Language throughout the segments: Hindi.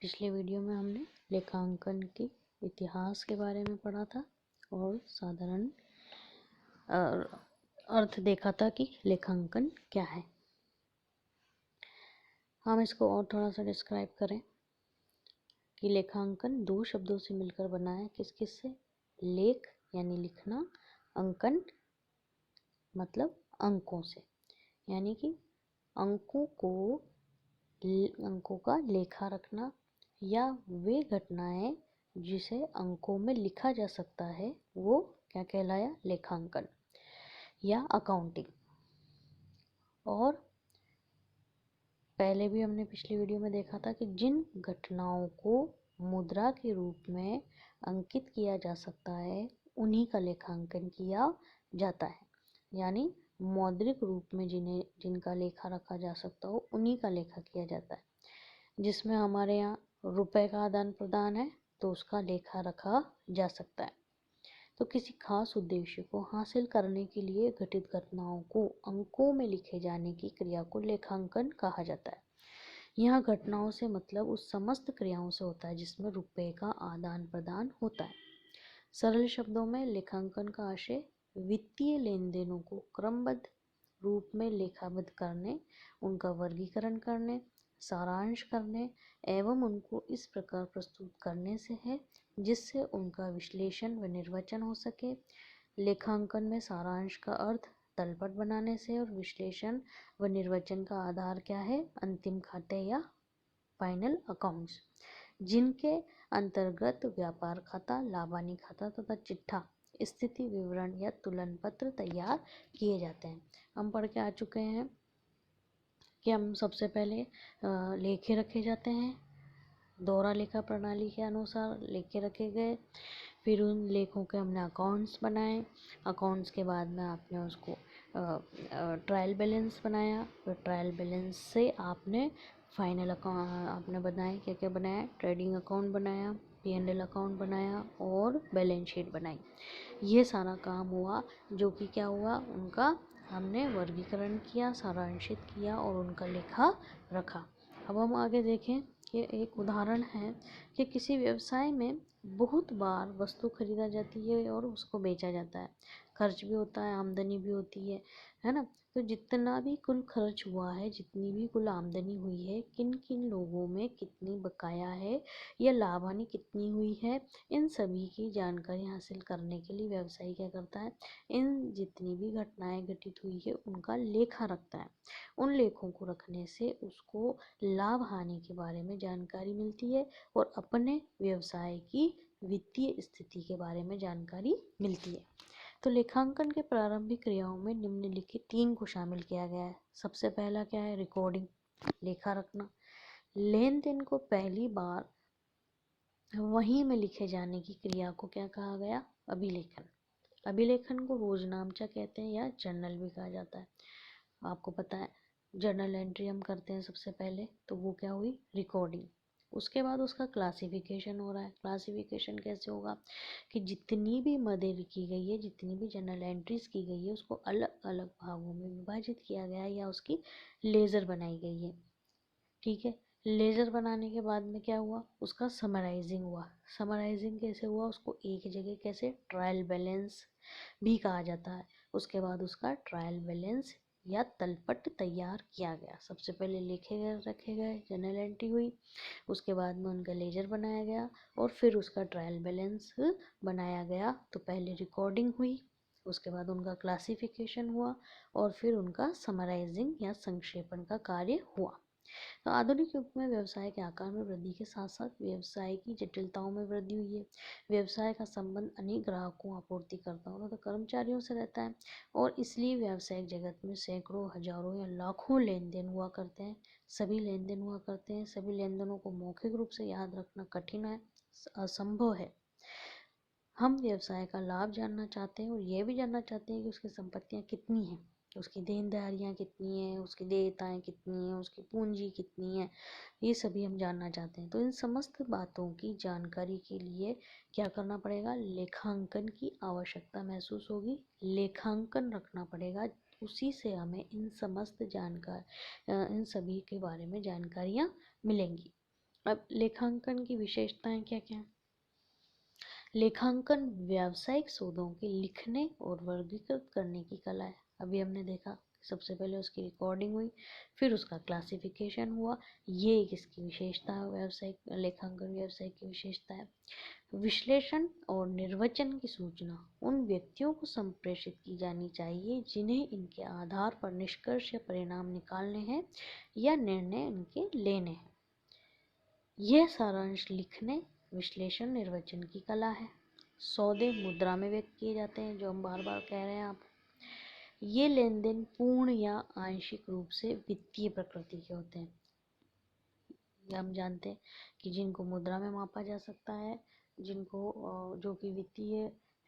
पिछले वीडियो में हमने लेखांकन के इतिहास के बारे में पढ़ा था और साधारण अर्थ देखा था कि लेखांकन क्या है। हम इसको और थोड़ा सा डिस्क्राइब करें कि लेखांकन दो शब्दों से मिलकर बना है। किस किस से? लेख यानी लिखना, अंकन मतलब अंकों से, यानी कि अंकों का लेखा रखना या वे घटनाएं जिसे अंकों में लिखा जा सकता है वो क्या कहलाया? लेखांकन या अकाउंटिंग। और पहले भी हमने पिछली वीडियो में देखा था कि जिन घटनाओं को मुद्रा के रूप में अंकित किया जा सकता है उन्हीं का लेखांकन किया जाता है, यानी मौद्रिक रूप में जिनका लेखा रखा जा सकता हो उन्हीं का लेखा किया जाता है। जिसमें हमारे यहाँ रुपए का आदान प्रदान है तो उसका लेखा रखा जा सकता है। तो किसी खास उद्देश्य को हासिल करने के लिए घटित घटनाओं को अंकों में लिखे जाने की क्रिया को लेखांकन कहा जाता है। यहाँ घटनाओं से मतलब उस समस्त क्रियाओं से होता है जिसमें रुपए का आदान प्रदान होता है। सरल शब्दों में लेखांकन का आशय वित्तीय लेन देनों को क्रमबद्ध रूप में लेखाबद्ध करने, उनका वर्गीकरण करने, सारांश करने एवं उनको इस प्रकार प्रस्तुत करने से है जिससे उनका विश्लेषण व निर्वचन हो सके। लेखांकन में सारांश का अर्थ तलपट बनाने से और विश्लेषण व निर्वचन का आधार क्या है? अंतिम खाते या फाइनल अकाउंट्स, जिनके अंतर्गत व्यापार खाता, लाभानी खाता तथा चिट्ठा, स्थिति विवरण या तुलन पत्र तैयार किए जाते हैं। हम पढ़ के आ चुके हैं कि हम सबसे पहले लेखे रखे जाते हैं, दोहरा लेखा प्रणाली के अनुसार लेखे रखे गए, फिर उन लेखों के हमने अकाउंट्स बनाए, अकाउंट्स के बाद में आपने उसको ट्रायल बैलेंस बनाया, फिर ट्रायल बैलेंस से आपने फाइनल अकाउंट आपने बनाए, क्या क्या बनाया? ट्रेडिंग अकाउंट बनाया, P&L अकाउंट बनाया और बैलेंस शीट बनाई। ये सारा काम हुआ जो कि क्या हुआ? उनका हमने वर्गीकरण किया, सारांशित किया और उनका लेखा रखा। अब हम आगे देखें कि एक उदाहरण है कि किसी व्यवसाय में बहुत बार वस्तु खरीदा जाती है और उसको बेचा जाता है, खर्च भी होता है, आमदनी भी होती है ना। तो जितना भी कुल खर्च हुआ है, जितनी भी कुल आमदनी हुई है, किन किन लोगों में कितनी बकाया है या लाभ हानि कितनी हुई है, इन सभी की जानकारी हासिल करने के लिए व्यवसायी क्या करता है? इन जितनी भी घटनाएं घटित हुई है उनका लेखा रखता है। उन लेखों को रखने से उसको लाभ हानि के बारे में जानकारी मिलती है और अपने व्यवसाय की वित्तीय स्थिति के बारे में जानकारी मिलती है। तो लेखांकन के प्रारंभिक क्रियाओं में निम्नलिखित 3 को शामिल किया गया है। सबसे पहला क्या है? रिकॉर्डिंग, लेखा रखना। लेन देन को पहली बार वहीं में लिखे जाने की क्रिया को क्या कहा गया? अभिलेखन। अभिलेखन को रोजनामचा कहते हैं या जर्नल भी कहा जाता है। आपको पता है जर्नल एंट्री हम करते हैं सबसे पहले, तो वो क्या हुई? रिकॉर्डिंग। उसके बाद उसका क्लासिफिकेशन हो रहा है। क्लासिफिकेशन कैसे होगा कि जितनी भी मदें लिखी गई है, जितनी भी जर्नल एंट्रीज की गई है, उसको अलग अलग भागों में विभाजित किया गया है या उसकी लेजर बनाई गई है। ठीक है, लेजर बनाने के बाद में क्या हुआ? उसका समराइजिंग हुआ। समराइजिंग कैसे हुआ? उसको एक जगह कैसे? ट्रायल बैलेंस भी कहा जाता है। उसके बाद उसका ट्रायल बैलेंस या तलपट तैयार किया गया। सबसे पहले लिखे गए, रखे गए, जर्नल एंट्री हुई, उसके बाद में उनका लेजर बनाया गया और फिर उसका ट्रायल बैलेंस बनाया गया। तो पहले रिकॉर्डिंग हुई, उसके बाद उनका क्लासिफिकेशन हुआ और फिर उनका समराइजिंग या संक्षेपण का कार्य हुआ। तो आधुनिक युग में व्यवसाय के आकार में वृद्धि के साथ साथ व्यवसाय की जटिलताओं में वृद्धि हुई है। व्यवसाय का संबंध अनेक ग्राहकों, आपूर्तिकर्ताओं तथा कर्मचारियों से रहता है और इसलिए व्यावसायिक जगत में सैकड़ों, हजारों या लाखों लेन देन हुआ करते हैं। सभी लेन देन हुआ करते हैं। सभी लेन देनों को मौखिक रूप से याद रखना कठिन है, असंभव है। हम व्यवसाय का लाभ जानना चाहते हैं और यह भी जानना चाहते हैं कि उसकी संपत्तियां कितनी हैं, उसकी देनदारियां कितनी हैं, उसकी देयताएं कितनी हैं, उसकी पूंजी कितनी है, ये सभी हम जानना चाहते हैं। तो इन समस्त बातों की जानकारी के लिए क्या करना पड़ेगा? लेखांकन की आवश्यकता महसूस होगी, लेखांकन रखना पड़ेगा। उसी से हमें इन सभी के बारे में जानकारियाँ मिलेंगी। अब लेखांकन की विशेषताएं क्या क्या हैं? लेखांकन व्यावसायिक शोधों के लिखने और वर्गीकृत करने की कला है। अभी हमने देखा सबसे पहले उसकी रिकॉर्डिंग हुई, फिर उसका क्लासिफिकेशन हुआ। ये एक इसकी विशेषता है, व्यावसायिक लेखांकन व्यवसाय की विशेषता है। विश्लेषण और निर्वचन की सूचना उन व्यक्तियों को संप्रेषित की जानी चाहिए जिन्हें इनके आधार पर निष्कर्ष या परिणाम निकालने हैं या निर्णय इनके लेने हैं। यह सारांश लिखने, विश्लेषण, निर्वचन की कला है। सौदे मुद्रा में व्यक्त किए जाते हैं, जो हम बार बार कह रहे हैं आप। ये लेन देन पूर्ण या आंशिक रूप से वित्तीय प्रकृति के होते हैं। ये हम जानते हैं कि जिनको मुद्रा में मापा जा सकता है, जिनको जो कि वित्तीय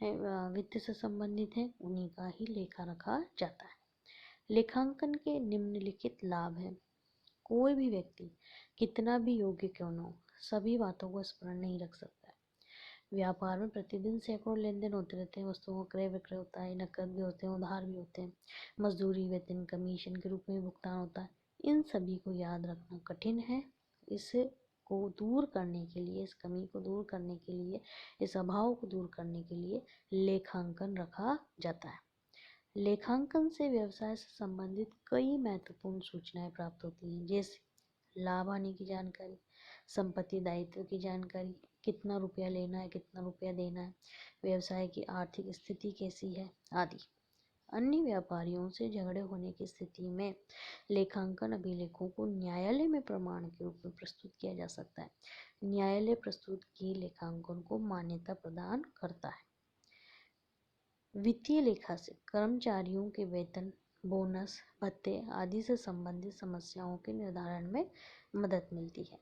है, वित्त से संबंधित है, उन्हीं का ही लेखा रखा जाता है। लेखांकन के निम्नलिखित लाभ हैं। कोई भी व्यक्ति कितना भी योग्य क्यों न हो, सभी बातों को स्मरण नहीं रख सकता है। व्यापार में प्रतिदिन सैकड़ों लेन देन होते रहते हैं। वस्तुओं का क्रय विक्रय होता है, नकद भी होते हैं, उधार भी होते हैं, मजदूरी, वेतन, कमीशन के रूप में भुगतान होता है। इन सभी को याद रखना कठिन है। इसको दूर करने के लिए, इस कमी को दूर करने के लिए, इस अभाव को दूर करने के लिए लेखांकन रखा जाता है। लेखांकन से व्यवसाय से संबंधित कई महत्वपूर्ण सूचनाएं प्राप्त होती हैं, जैसे लाभ हानि की जानकारी, संपत्ति दायित्व की जानकारी, कितना रुपया लेना है, कितना रुपया देना है, व्यवसाय की आर्थिक स्थिति कैसी है आदि। अन्य व्यापारियों से झगड़े होने की स्थिति में लेखांकन अभिलेखों को न्यायालय में प्रमाण के रूप में प्रस्तुत किया जा सकता है। न्यायालय प्रस्तुत किए लेखांकन को मान्यता प्रदान करता है। वित्तीय लेखा से कर्मचारियों के वेतन, बोनस, भत्ते आदि से संबंधित समस्याओं के निर्धारण में मदद मिलती है।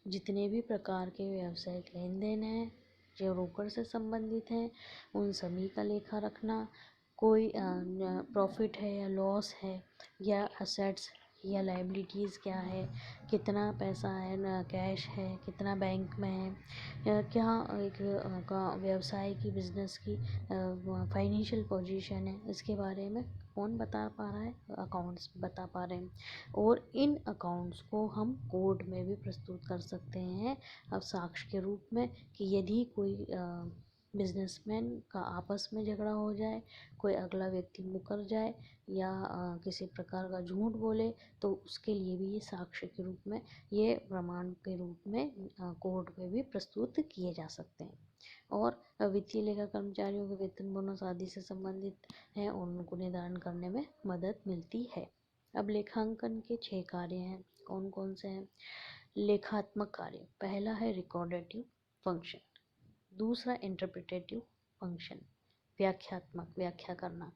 जितने भी प्रकार के व्यावसायिक लेन देन हैं जो रोकड़ से संबंधित हैं, उन सभी का लेखा रखना, कोई प्रॉफिट है या लॉस है, या असेट्स या लाइबिलिटीज़ क्या है, कितना पैसा है ना, कैश है, कितना बैंक में है, या क्या एक का व्यवसाय की, बिजनेस की फाइनेंशियल पोजीशन है, इसके बारे में कौन बता पा रहा है? अकाउंट्स बता पा रहे हैं। और इन अकाउंट्स को हम कोर्ट में भी प्रस्तुत कर सकते हैं अब साक्ष्य के रूप में, कि यदि कोई बिजनेसमैन का आपस में झगड़ा हो जाए, कोई अगला व्यक्ति मुकर जाए या किसी प्रकार का झूठ बोले, तो उसके लिए भी ये साक्ष्य के रूप में, ये प्रमाण के रूप में कोर्ट में भी प्रस्तुत किए जा सकते हैं। और वित्तीय लेखा कर्मचारियों के वेतन, बोनस आदि से संबंधित हैं और उनको निर्धारण करने में मदद मिलती है। अब लेखांकन के 6 कार्य हैं। कौन कौन से हैं? लेखात्मक कार्य, पहला है रिकॉर्डेटिव फंक्शन, दूसरा इंटरप्रिटेटिव फंक्शन, व्याख्यात्मक, व्याख्या करना,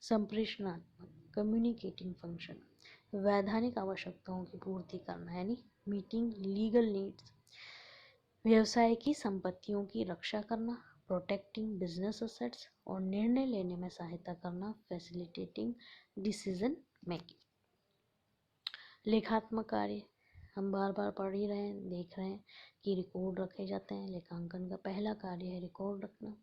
संप्रेषणात्मक, कम्युनिकेटिंग फंक्शन, वैधानिक आवश्यकताओं की पूर्ति करना यानी मीटिंग लीगल नीड्स, व्यवसाय की संपत्तियों की रक्षा करना, प्रोटेक्टिंग बिजनेस एसेट्स, और निर्णय लेने में सहायता करना, फैसिलिटेटिंग डिसीजन मेकिंग। लेखात्मक कार्य हम बार बार पढ़ ही रहे हैं, देख रहे हैं कि रिकॉर्ड रखे जाते हैं। लेखांकन का पहला कार्य है रिकॉर्ड रखना,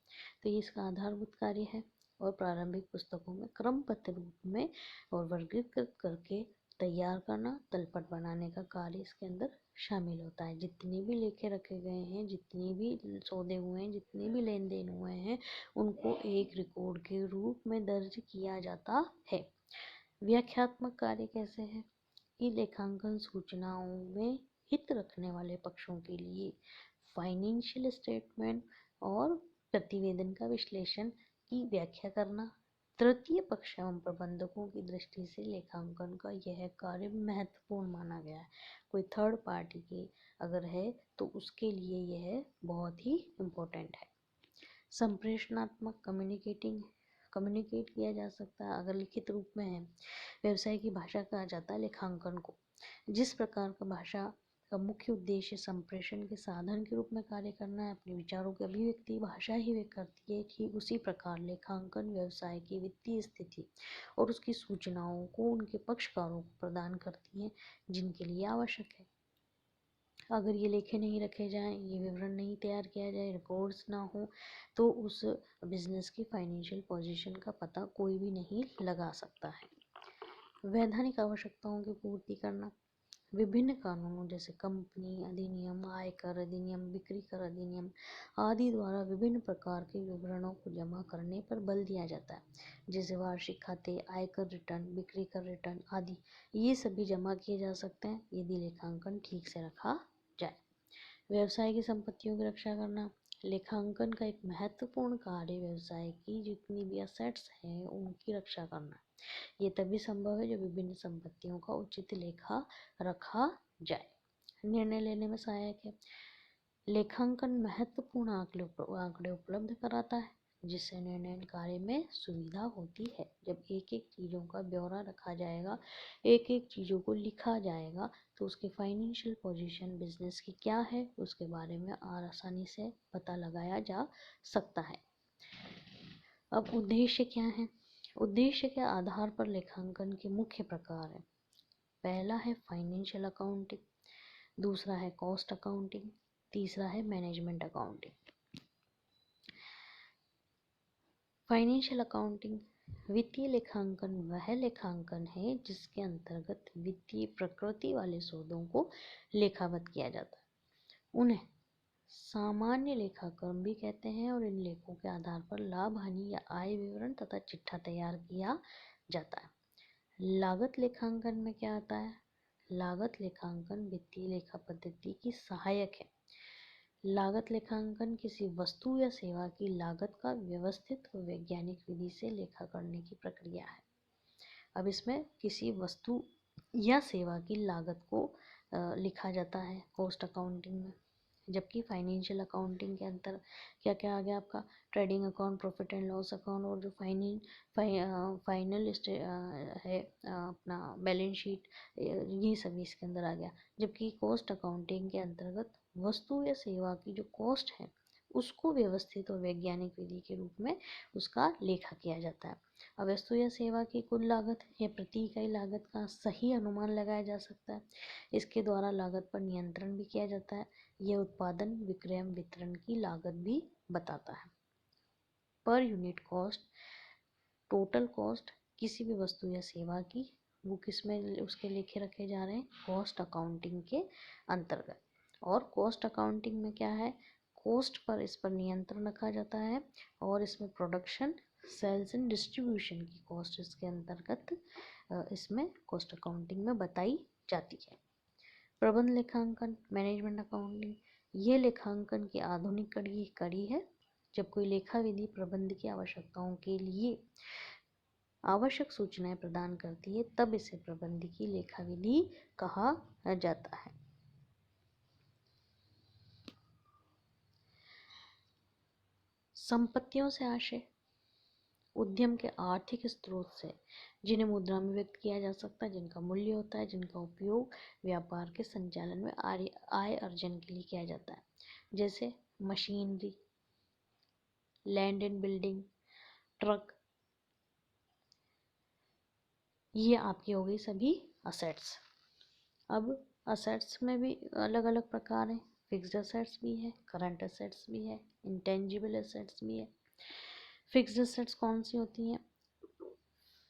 तो ये इसका आधारभूत कार्य है। और प्रारंभिक पुस्तकों में क्रमबद्ध रूप में और वर्गीकृत करके तैयार करना, तलपट बनाने का कार्य इसके अंदर शामिल होता है। जितने भी लेखे रखे गए हैं, जितने भी सौदे हुए हैं, जितने भी लेन देन हुए हैं, उनको एक रिकॉर्ड के रूप में दर्ज किया जाता है। व्याख्यात्मक कार्य कैसे है कि लेखांकन सूचनाओं में हित रखने वाले पक्षों के लिए फाइनेंशियल स्टेटमेंट और प्रतिवेदन का विश्लेषण की व्याख्या करना। तृतीय पक्ष एवं प्रबंधकों की दृष्टि से लेखांकन का यह कार्य महत्वपूर्ण माना गया है। कोई थर्ड पार्टी के अगर है तो उसके लिए यह बहुत ही इम्पोर्टेंट है। संप्रेषणात्मक, कम्युनिकेट किया जा सकता है अगर लिखित रूप में है। व्यवसाय की भाषा कहा जाता है लेखांकन को। जिस प्रकार का भाषा का मुख्य उद्देश्य संप्रेषण के साधन के रूप में कार्य करना है, अपने विचारों की अभिव्यक्ति भाषा ही व्यक्त करती है, ठीक उसी प्रकार लेखांकन व्यवसाय की वित्तीय स्थिति और उसकी सूचनाओं को उनके पक्षकारों को प्रदान करती है जिनके लिए आवश्यक है। अगर ये लेखे नहीं रखे जाएं, ये विवरण नहीं तैयार किया जाए, रिकॉर्ड्स ना हो, तो उस बिजनेस की फाइनेंशियल पोजीशन का पता कोई भी नहीं लगा सकता है। वैधानिक आवश्यकताओं की पूर्ति करना, विभिन्न कानूनों जैसे कंपनी अधिनियम, आयकर अधिनियम, बिक्री कर अधिनियम आदि द्वारा विभिन्न प्रकार के विवरणों को जमा करने पर बल दिया जाता है, जैसे वार्षिक खाते, आयकर रिटर्न, बिक्री कर रिटर्न आदि। ये सभी जमा किए जा सकते हैं यदि लेखांकन ठीक से रखा जाए। व्यवसाय की संपत्तियों की रक्षा करना। लेखांकन का एक महत्वपूर्ण कार्य व्यवसाय की जितनी भी असेट्स हैं उनकी रक्षा करना। ये तभी संभव है जब विभिन्न संपत्तियों का उचित लेखा रखा जाए। निर्णय लेने में सहायक है। लेखांकन महत्वपूर्ण आंकड़े उपलब्ध कराता है जिससे निर्णय कार्य में सुविधा होती है। जब एक एक चीज़ों का ब्यौरा रखा जाएगा, एक एक चीज़ों को लिखा जाएगा, तो उसकी फाइनेंशियल पोजीशन बिजनेस की क्या है उसके बारे में आसानी से पता लगाया जा सकता है। अब उद्देश्य क्या है? उद्देश्य के आधार पर लेखांकन के मुख्य प्रकार हैं। पहला है फाइनेंशियल अकाउंटिंग, दूसरा है कॉस्ट अकाउंटिंग, तीसरा है मैनेजमेंट अकाउंटिंग। फाइनेंशियल अकाउंटिंग वित्तीय लेखांकन वह लेखांकन है जिसके अंतर्गत वित्तीय प्रकृति वाले सौदों को लेखाबद्ध किया जाता है। उन्हें सामान्य लेखाक्रम भी कहते हैं और इन लेखों के आधार पर लाभ, हानि या आय विवरण तथा चिट्ठा तैयार किया जाता है। लागत लेखांकन में क्या आता है? लागत लेखांकन वित्तीय लेखा पद्धति की सहायक है। लागत लेखांकन किसी वस्तु या सेवा की लागत का व्यवस्थित और वैज्ञानिक विधि से लेखा करने की प्रक्रिया है। अब इसमें किसी वस्तु या सेवा की लागत को लिखा जाता है कॉस्ट अकाउंटिंग में, जबकि फाइनेंशियल अकाउंटिंग के अंदर क्या क्या आ गया आपका? Trading account, profit and loss account और जो फाइनल है अपना बैलेंस शीट, ये सभी इसके अंदर आ गया। जबकि कॉस्ट अकाउंटिंग के अंतर्गत वस्तु या सेवा की जो कॉस्ट है उसको व्यवस्थित और वैज्ञानिक विधि के रूप में उसका लेखा किया जाता है। अब वस्तु या सेवा की कुल लागत या प्रति इकाई लागत का सही अनुमान लगाया जा सकता है। इसके द्वारा लागत पर नियंत्रण भी किया जाता है। यह उत्पादन, विक्रय, वितरण की लागत भी बताता है। Per unit cost, total cost किसी भी वस्तु या सेवा की, वो किस में उसके लेखे रखे जा रहे हैं? कॉस्ट अकाउंटिंग के अंतर्गत। और कॉस्ट अकाउंटिंग में क्या है? कॉस्ट पर इस पर नियंत्रण रखा जाता है और इसमें प्रोडक्शन, सेल्स एंड डिस्ट्रीब्यूशन की कॉस्ट इसके अंतर्गत इसमें कॉस्ट अकाउंटिंग में बताई जाती है। प्रबंध लेखांकन, मैनेजमेंट अकाउंटिंग, ये लेखांकन की आधुनिक कड़ी है। जब कोई लेखा विधि प्रबंध की आवश्यकताओं के लिए आवश्यक सूचनाएं प्रदान करती है तब इसे प्रबंधकीय लेखा विधि कहा जाता है। संपत्तियों से आशय उद्यम के आर्थिक स्रोत से जिन्हें मुद्रा में व्यक्त किया जा सकता है, जिनका मूल्य होता है, जिनका उपयोग व्यापार के संचालन में आय अर्जन के लिए किया जाता है, जैसे machinery, land and building, truck, ये आपकी हो गई सभी असेट्स। अब असेट्स में भी अलग अलग प्रकार हैं। फिक्स्ड असेट्स भी है, करंट असेट्स भी है, इंटेंजिबल असेट्स भी है। फिक्स्ड असेट्स कौन सी होती हैं?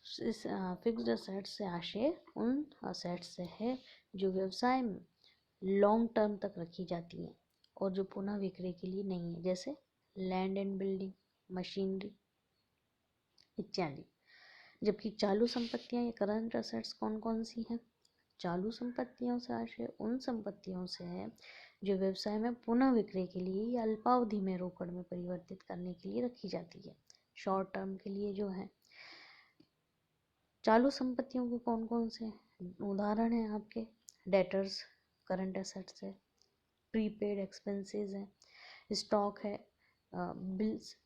इस फिक्स्ड असेट्स से आशय उन असेट्स से है जो व्यवसाय में लॉन्ग टर्म तक रखी जाती हैं और जो पुनः विक्रय के लिए नहीं है, जैसे लैंड एंड बिल्डिंग, मशीनरी इत्यादि। जबकि चालू संपत्तियां या करंट असेट्स कौन कौन सी हैं? चालू संपत्तियों से आशय उन संपत्तियों से है जो व्यवसाय में पुनः विक्रय के लिए या अल्पावधि में रोकड़ में परिवर्तित करने के लिए रखी जाती है, शॉर्ट टर्म के लिए जो है। चालू संपत्तियों के कौन कौन से उदाहरण हैं आपके? डेटर्स करंट एसेट्स है, प्रीपेड एक्सपेंसेस है, स्टॉक है, बिल्स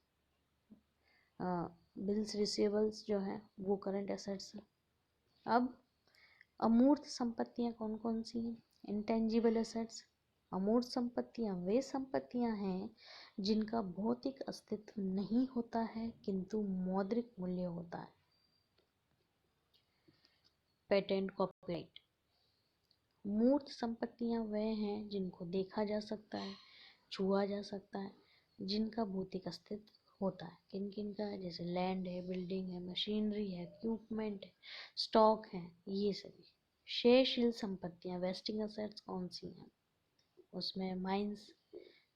बिल्स रिसीवेबल्स जो है वो करंट एसेट्स है। अब अमूर्त संपत्तियां कौन कौन सी हैं? Intangible assets. अमूर्त संपत्तियां वे संपत्तियां हैं जिनका भौतिक अस्तित्व नहीं होता है किंतु मौद्रिक मूल्य होता है। Patent, copyright. मूर्त संपत्तियां वे हैं जिनको देखा जा सकता है, छुआ जा सकता है, जिनका भौतिक अस्तित्व होता है। किन किन का? जैसे लैंड है, बिल्डिंग है, मशीनरी है, इक्विपमेंट है, स्टॉक है, ये सभी। क्षयशील संपत्तियां वेस्टिंग असेट्स कौन सी हैं? उसमें माइंस,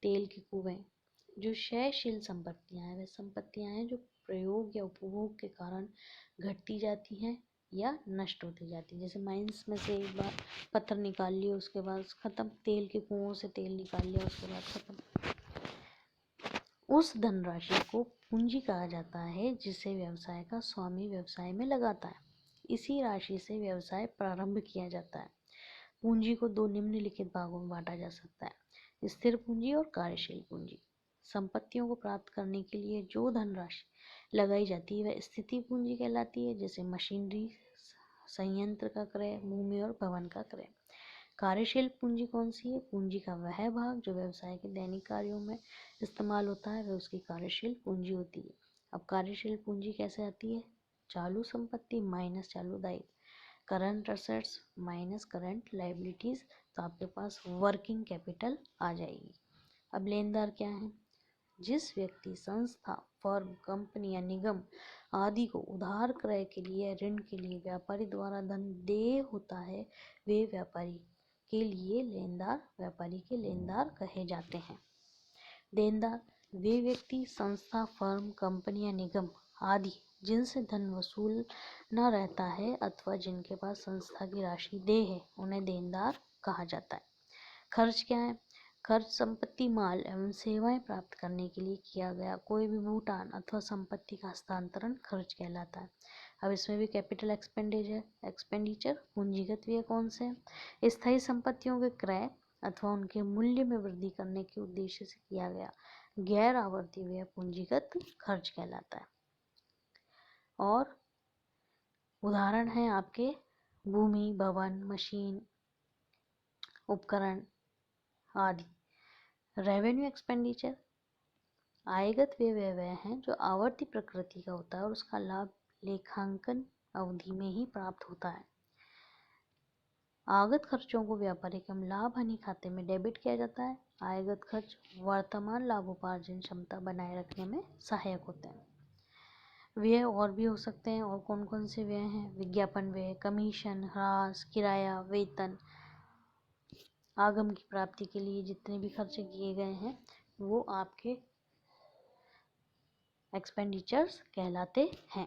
तेल के कुएं। जो क्षयशील संपत्तियां हैं वे संपत्तियां हैं जो प्रयोग या उपभोग के कारण घटती जाती हैं या नष्ट होती जाती है। जैसे माइंस में से एक बार पत्थर निकाल लिए उसके बाद खत्म, तेल के कुओं से तेल निकाल लिया उसके बाद खत्म। उस धनराशि को पूंजी कहा जाता है जिसे व्यवसाय का स्वामी व्यवसाय में लगाता है। इसी राशि से व्यवसाय प्रारंभ किया जाता है। पूंजी को दो निम्नलिखित भागों में बांटा जा सकता है, स्थिर पूंजी और कार्यशील पूंजी। संपत्तियों को प्राप्त करने के लिए जो धनराशि लगाई जाती है वह स्थिति पूंजी कहलाती है, जैसे मशीनरी, संयंत्र का क्रय, भूमि और भवन का क्रय। कार्यशील पूंजी कौन सी है? पूंजी का वह भाग जो व्यवसाय के दैनिक कार्यों में इस्तेमाल होता है वह उसकी कार्यशील पूंजी होती है। अब कार्यशील पूंजी कैसे आती है? चालू संपत्ति माइनस चालू दायित्व, current assets minus current liabilities, तो आपके पास वर्किंग कैपिटल आ जाएगी। अब लेनदार क्या है? जिस व्यक्ति, संस्था, फर्म, कंपनी या निगम आदि को उधार क्रय के लिए, ऋण के लिए व्यापारी द्वारा धन देय होता है वे व्यापारी के लिए लेनदार, व्यापारी के लेनदार कहे जाते हैं। देनदार वे व्यक्ति, संस्था, फर्म, कंपनी या निगम आदि जिनसे धन वसूल न रहता है अथवा जिनके पास संस्था की राशि देय है उन्हें देनदार कहा जाता है। खर्च क्या है? खर्च संपत्ति, माल एवं सेवाएं प्राप्त करने के लिए किया गया कोई भी भुगतान अथवा संपत्ति का हस्तांतरण खर्च कहलाता है। अब इसमें भी कैपिटल एक्सपेंडिचर पूंजीगत व्यय कौन से हैं? स्थायी संपत्तियों के क्रय अथवा उनके मूल्य में वृद्धि करने के उद्देश्य से किया गया गैर आवर्ती व्यय पूंजीगत खर्च कहलाता है। और उदाहरण है आपके भूमि, भवन, मशीन, उपकरण आदि। रेवेन्यू एक्सपेंडिचर आयगत व्यय वह है जो आवर्ती प्रकृति का होता है और उसका लाभ लेखांकन अवधि में ही प्राप्त होता है। आगत खर्चों को व्यापारी के लाभ हानि खाते में डेबिट किया जाता है। आयगत खर्च वर्तमान लाभोपार्जन क्षमता बनाए रखने में सहायक होते हैं। व्यय और भी हो सकते हैं, और कौन कौन से व्यय हैं? विज्ञापन व्यय, कमीशन, ह्रास, किराया, वेतन, आगम की प्राप्ति के लिए जितने भी खर्चे किए गए हैं वो आपके एक्सपेंडिचर्स कहलाते हैं।